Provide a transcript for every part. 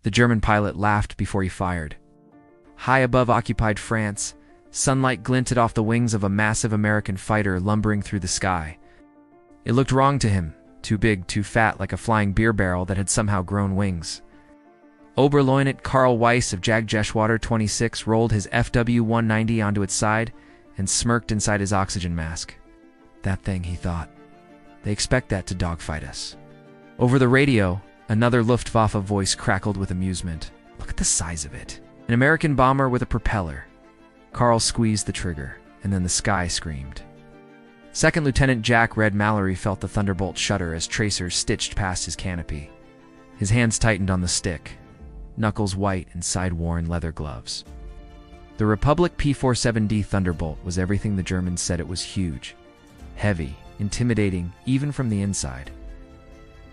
The German pilot laughed before he fired. High above occupied France, sunlight glinted off the wings of a massive American fighter lumbering through the sky. It looked wrong to him, too big, too fat, like a flying beer barrel that had somehow grown wings. Oberleutnant Karl Weiss of Jagdgeschwader 26 rolled his Fw-190 onto its side and smirked inside his oxygen mask. That thing, he thought. They expect that to dogfight us. Over the radio, another Luftwaffe voice crackled with amusement. Look at the size of it. An American bomber with a propeller. Karl squeezed the trigger, and then the sky screamed. Second Lieutenant Jack Red Mallory felt the Thunderbolt shudder as tracers stitched past his canopy. His hands tightened on the stick, knuckles white inside worn leather gloves. The Republic P-47 Thunderbolt was everything the Germans said it was: huge, heavy, intimidating, even from the inside.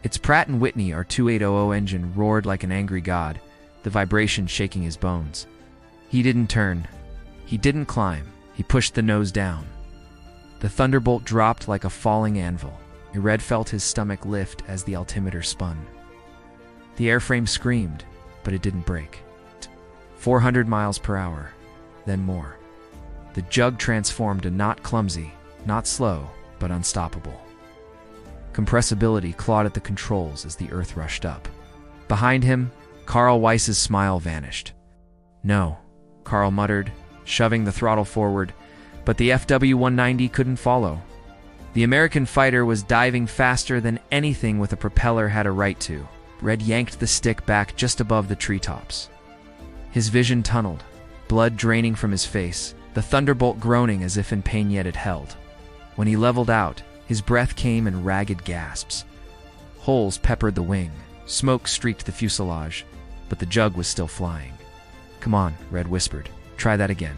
Its Pratt & Whitney R2800 engine roared like an angry god, the vibration shaking his bones. He didn't turn. He didn't climb. He pushed the nose down. The Thunderbolt dropped like a falling anvil. Red felt his stomach lift as the altimeter spun. The airframe screamed, but it didn't break. 400 miles per hour, then more. The jug transformed to not clumsy, not slow, but unstoppable. Compressibility clawed at the controls as the Earth rushed up. Behind him, Karl Weiss's smile vanished. No, Karl muttered, shoving the throttle forward, but the Fw-190 couldn't follow. The American fighter was diving faster than anything with a propeller had a right to. Red yanked the stick back just above the treetops. His vision tunneled, blood draining from his face, the Thunderbolt groaning as if in pain, yet it held. When he leveled out, his breath came in ragged gasps. Holes peppered the wing, smoke streaked the fuselage, but the jug was still flying. "Come on," Red whispered. "Try that again."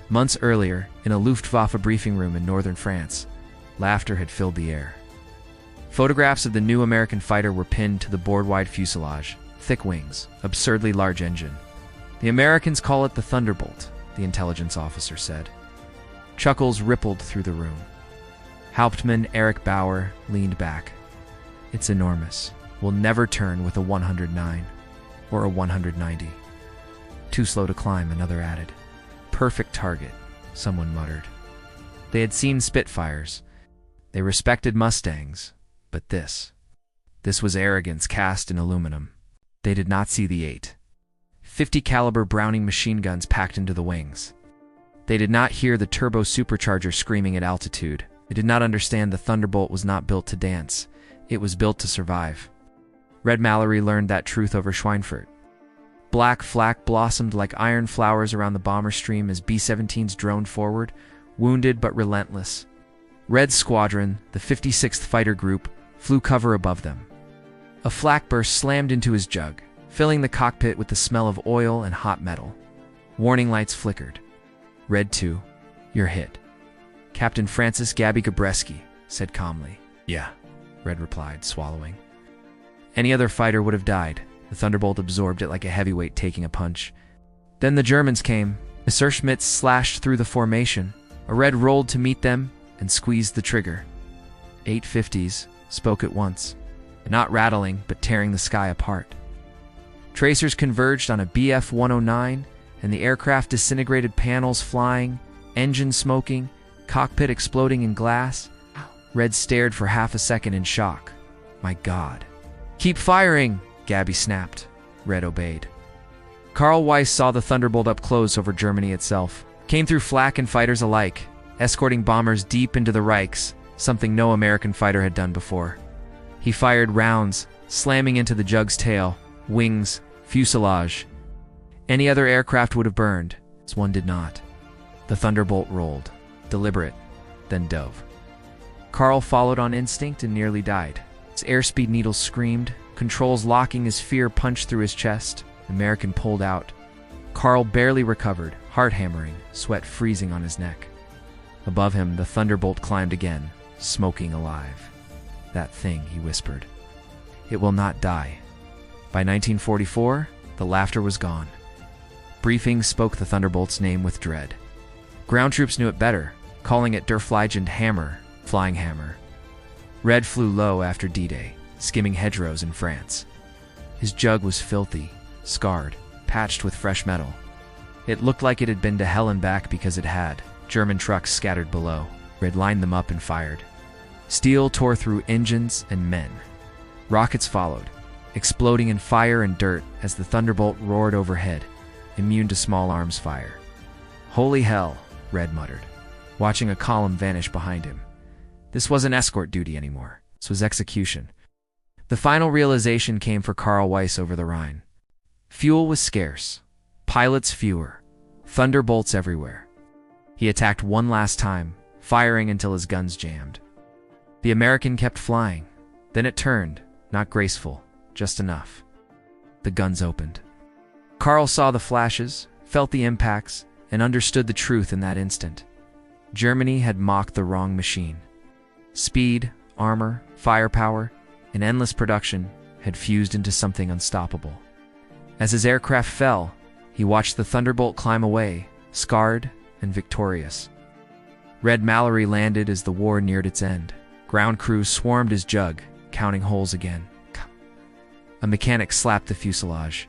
Months earlier, in a Luftwaffe briefing room in northern France, laughter had filled the air. Photographs of the new American fighter were pinned to the board-wide fuselage, thick wings, absurdly large engine. "The Americans call it the Thunderbolt," the intelligence officer said. Chuckles rippled through the room. Hauptmann Erich Bauer leaned back. "It's enormous. We'll never turn with a 109 or a 190. Too slow to climb," another added. "Perfect target," someone muttered. They had seen Spitfires. They respected Mustangs. But this was arrogance cast in aluminum. They did not see the 8.50 caliber Browning machine guns packed into the wings. They did not hear the turbo supercharger screaming at altitude. They did not understand the Thunderbolt was not built to dance. It was built to survive. Red Mallory learned that truth over Schweinfurt. Black flak blossomed like iron flowers around the bomber stream as B-17s droned forward, wounded but relentless. Red's squadron, the 56th Fighter Group, flew cover above them. A flak burst slammed into his jug, filling the cockpit with the smell of oil and hot metal. Warning lights flickered. "Red 2, you're hit." Captain Francis Gabby Gabreski said calmly. "Yeah," Red replied, swallowing. Any other fighter would have died. The Thunderbolt absorbed it like a heavyweight taking a punch. Then the Germans came. Messerschmitt slashed through the formation. A Red rolled to meet them and squeezed the trigger. 850s spoke at once, not rattling, but tearing the sky apart. Tracers converged on a Bf-109, and the aircraft disintegrated, panels flying, engine smoking, cockpit exploding in glass. Red stared for half a second in shock. My God. "Keep firing!" Gabby snapped. Red obeyed. Karl Weiss saw the Thunderbolt up close over Germany itself. Came through flak and fighters alike, escorting bombers deep into the Reichs, something no American fighter had done before. He fired rounds, slamming into the jug's tail, wings, fuselage. Any other aircraft would have burned. This one did not. The Thunderbolt rolled, deliberate, then dove. Karl followed on instinct and nearly died. His airspeed needles screamed, controls locking as fear punched through his chest. The American pulled out. Karl barely recovered, heart hammering, sweat freezing on his neck. Above him, the Thunderbolt climbed again, smoking alive. "That thing," he whispered. "It will not die." By 1944, the laughter was gone. Briefings spoke the Thunderbolt's name with dread. Ground troops knew it better, calling it Der Fliegende Hammer, Flying Hammer. Red flew low after D-Day, skimming hedgerows in France. His jug was filthy, scarred, patched with fresh metal. It looked like it had been to hell and back because it had. German trucks scattered below. Red lined them up and fired. Steel tore through engines and men. Rockets followed, exploding in fire and dirt as the Thunderbolt roared overhead, immune to small arms fire. "Holy hell," Red muttered, watching a column vanish behind him. This wasn't escort duty anymore. This was execution. The final realization came for Karl Weiss over the Rhine. Fuel was scarce, pilots fewer, Thunderbolts everywhere. He attacked one last time, firing until his guns jammed. The American kept flying. Then it turned, not graceful, just enough. The guns opened. Karl saw the flashes, felt the impacts, and understood the truth in that instant. Germany had mocked the wrong machine. Speed, armor, firepower, and endless production had fused into something unstoppable. As his aircraft fell, he watched the Thunderbolt climb away, scarred and victorious. Red Mallory landed as the war neared its end. Ground crews swarmed his jug, counting holes again. A mechanic slapped the fuselage.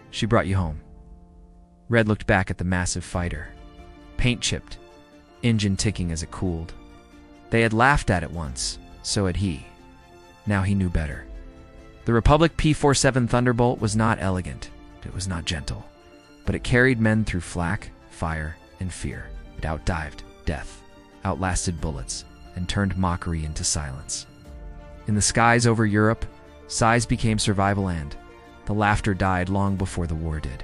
"She brought you home." Red looked back at the massive fighter. Paint chipped, engine ticking as it cooled. They had laughed at it once, so had he. Now he knew better. The Republic P-47 Thunderbolt was not elegant, it was not gentle, but it carried men through flak, fire, and fear. It outdived death, outlasted bullets, and turned mockery into silence. In the skies over Europe, sighs became survival and the laughter died long before the war did.